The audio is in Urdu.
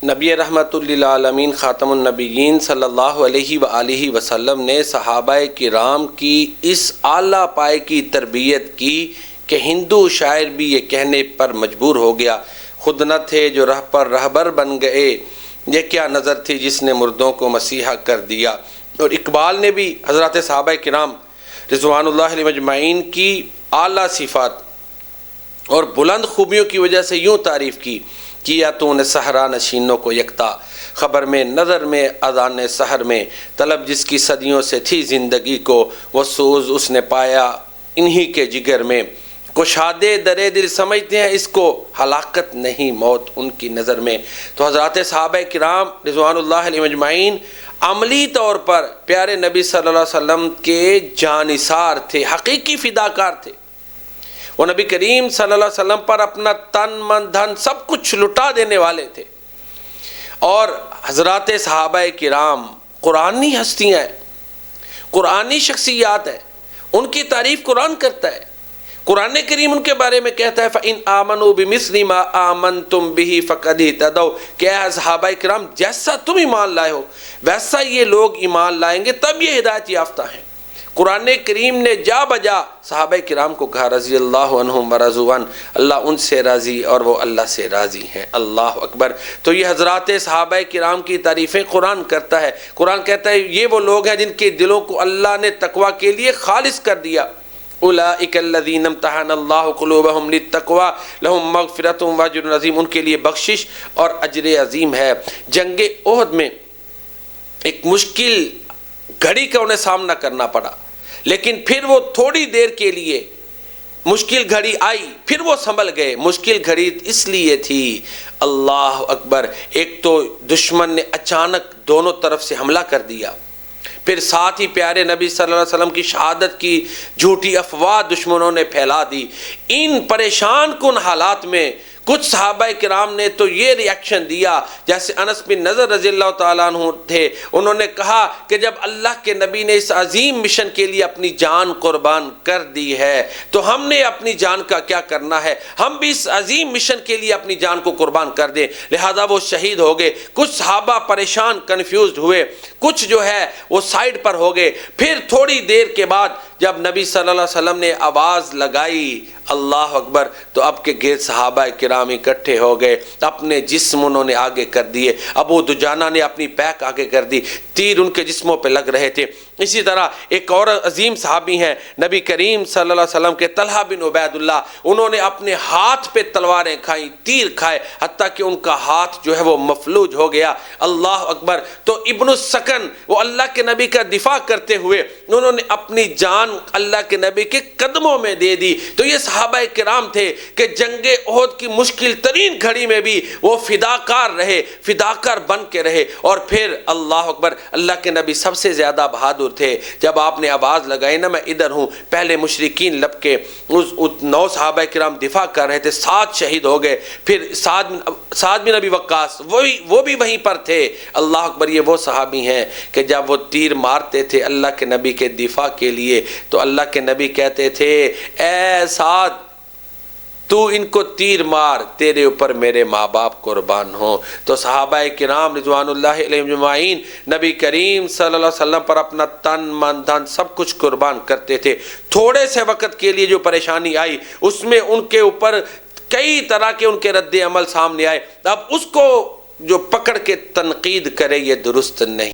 نبی رحمت للعالمین خاتم النبیین صلی اللہ علیہ وآلہ وسلم نے صحابہ کرام کی اس اعلیٰ پائے کی تربیت کی کہ ہندو شاعر بھی یہ کہنے پر مجبور ہو گیا، خود نہ تھے جو راہ پر رہبر بن گئے، یہ کیا نظر تھی جس نے مردوں کو مسیحا کر دیا۔ اور اقبال نے بھی حضرات صحابہ کرام رضوان اللہ علیہ مجمعین کی اعلیٰ صفات اور بلند خوبیوں کی وجہ سے یوں تعریف کی، کیا تو نے صحرا نشینوں کو یکتا، خبر میں نظر میں اذان سحر میں، طلب جس کی صدیوں سے تھی زندگی کو، وہ سوز اس نے پایا انہی کے جگر میں، کشادے درے دل سمجھتے ہیں اس کو، ہلاکت نہیں موت ان کی نظر میں۔ تو حضرات صحابہ کرام رضوان اللہ علیہ مجمعین عملی طور پر پیارے نبی صلی اللہ علیہ وسلم کے جانثار تھے، حقیقی فداکار تھے۔ وہ نبی کریم صلی اللہ علیہ وسلم پر اپنا تن من دھن سب کچھ لٹا دینے والے تھے۔ اور حضرات صحابہ کرام قرآنی ہستیاں ہیں، قرآنی شخصیات ہیں، ان کی تعریف قرآن کرتا ہے۔ قرآن کریم ان کے بارے میں کہتا ہے فَإِنْ آمَنُوا بِمِثْلِ مَا آمَنْتُمْ بِهِ فَقَدْ اهْتَدَوْا کہ اے صحابہ کرام جیسا تم ایمان لائے ہو ویسا یہ لوگ ایمان لائیں گے، تب یہ ہدایت یافتہ ہیں۔ قرآن کریم نے جا بجا صحابہ کرام کو کہا رضی اللہ عنہم ورضوا عنہ، اللہ ان سے راضی اور وہ اللہ سے راضی ہیں، اللہ اکبر۔ تو یہ حضرات صحابہ کرام کی تعریفیں قرآن کرتا ہے۔ قرآن کہتا ہے یہ وہ لوگ ہیں جن کے دلوں کو اللہ نے تقوی کے لیے خالص کر دیا۔ اولئک الذین امتحن اللہ قلوبہم للتقوی لہم مغفرۃ واجر عظیم، ان کے لیے بخشش اور اجر عظیم ہے۔ جنگ احد میں ایک مشکل گھڑی کا انہیں سامنا کرنا پڑا، لیکن پھر وہ تھوڑی دیر کے لیے مشکل گھڑی آئی، پھر وہ سنبھل گئے۔ مشکل گھڑی اس لیے تھی، اللہ اکبر، ایک تو دشمن نے اچانک دونوں طرف سے حملہ کر دیا، پھر ساتھ ہی پیارے نبی صلی اللہ علیہ وسلم کی شہادت کی جھوٹی افواہ دشمنوں نے پھیلا دی۔ ان پریشان کن حالات میں کچھ صحابہ کرام نے تو یہ ریاکشن دیا، جیسے انس بن نضر رضی اللہ تعالیٰ عنہ تھے، انہوں نے کہا کہ جب اللہ کے نبی نے اس عظیم مشن کے لیے اپنی جان قربان کر دی ہے تو ہم نے اپنی جان کا کیا کرنا ہے، ہم بھی اس عظیم مشن کے لیے اپنی جان کو قربان کر دیں، لہذا وہ شہید ہو گئے۔ کچھ صحابہ پریشان کنفیوزڈ ہوئے، کچھ جو ہے وہ سائیڈ پر ہو گئے۔ پھر تھوڑی دیر کے بعد جب نبی صلی اللہ علیہ وسلم نے آواز لگائی اللہ اکبر، تو اب کے گرد صحابہ کرام اکٹھے ہو گئے، اپنے جسم انہوں نے آگے کر دیے، ابو دجانہ نے اپنی پیک آگے کر دی، تیر ان کے جسموں پہ لگ رہے تھے۔ اسی طرح ایک اور عظیم صحابی ہیں نبی کریم صلی اللہ علیہ وسلم کے، طلحہ بن عبید اللہ، انہوں نے اپنے ہاتھ پہ تلواریں کھائیں، تیر کھائے، حتیٰ کہ ان کا ہاتھ جو ہے وہ مفلوج ہو گیا، اللہ اکبر۔ تو ابن السکن وہ اللہ کے نبی کا دفاع کرتے ہوئے انہوں نے اپنی جان اللہ کے نبی کے قدموں میں دے دی۔ تو یہ صحابہ کرام تھے کہ جنگ احد کی مشکل ترین گھڑی میں بھی وہ فداکار رہے، فداکار بن کے رہے۔ اور پھر اللہ اکبر، اللہ کے نبی سب سے زیادہ بہادر تھے۔ جب آپ نے آواز لگائی نا میں ادھر ہوں، پہلے مشرکین لب کے 9 صحابہ کرام دفاع کر رہے تھے، 7 شہید ہو گئے، پھر سعد بن ابی وقاص وہ بھی وہیں پر تھے، اللہ اکبر۔ یہ وہ صحابی ہیں کہ جب وہ تیر مارتے تھے اللہ کے نبی کے دفاع کے لیے تو اللہ کے نبی کہتے تھے اے سعد تو ان کو تیر مار، تیرے اوپر میرے ماں باپ قربان ہوں۔ تو صحابہ کرام رضوان اللہ علیہ مجمعین نبی کریم صلی اللہ علیہ وسلم پر اپنا تن من دھن سب کچھ قربان کرتے تھے۔ تھوڑے سے وقت کے لیے جو پریشانی آئی اس میں ان کے اوپر کئی طرح کے ان کے رد عمل سامنے آئے، اب اس کو جو پکڑ کے تنقید کرے یہ درست نہیں۔